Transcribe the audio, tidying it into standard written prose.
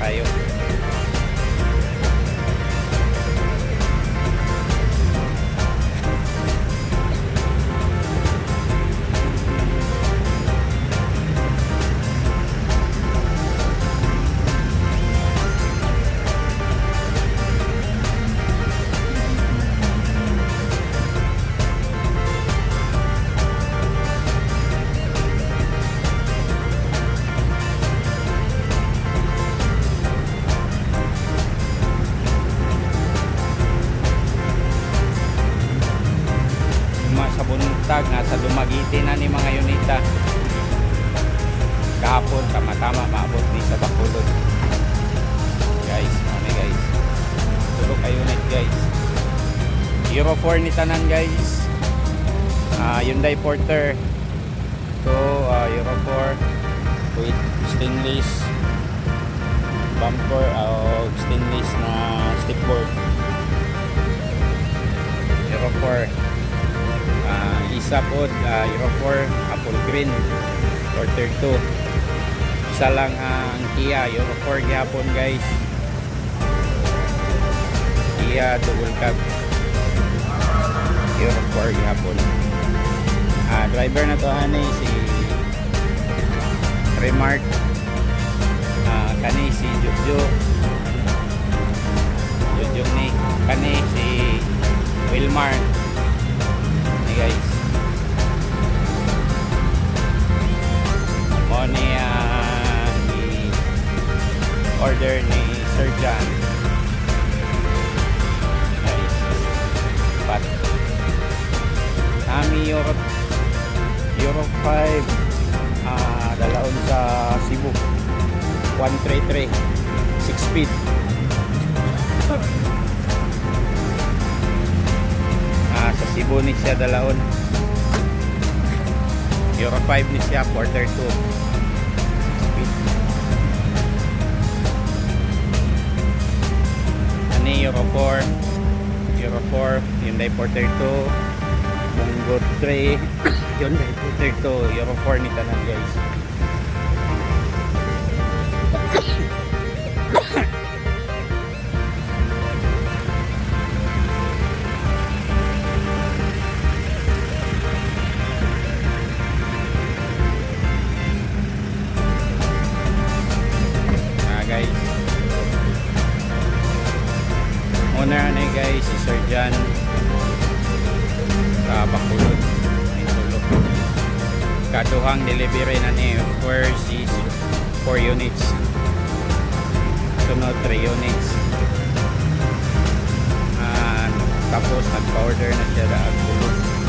kayo. Sa buntag nga sa Dumaguete na ni mga unita kahapon tama-tama maabot ni sa Bacolod guys. Ano guys, tulog kayo unit guys. Euro 4 ni tanan guys. Hyundai Porter to Euro 4 with stainless bumper o stainless na stepboard. Euro 4 isa po Euro 4 Apple Green Porter 2. Isa lang ang Kia Euro 4 gihapon guys. Kia double cab Euro 4 gihapon. Driver na to ani si Remark, kani si Jojo ni kani si Wilmar ni guys. Ni order ni Sir John guys. But nami Euro 5 dalaon sa Cebu 133 6 speed. Sa Cebu ni siya dalaon. Euro 5 ni siya Porter 2 Euro 4 Hyundai Porter 2 Mungo 3 Hyundai Porter 2 Euro 4 ni tanan guys. Guys, owner na guys si Sir John sa Bacolod may tulog. Kaduhang delivery na ni first is 4 units, sunod 3 units, tapos nagpa-order na siya sa tulog.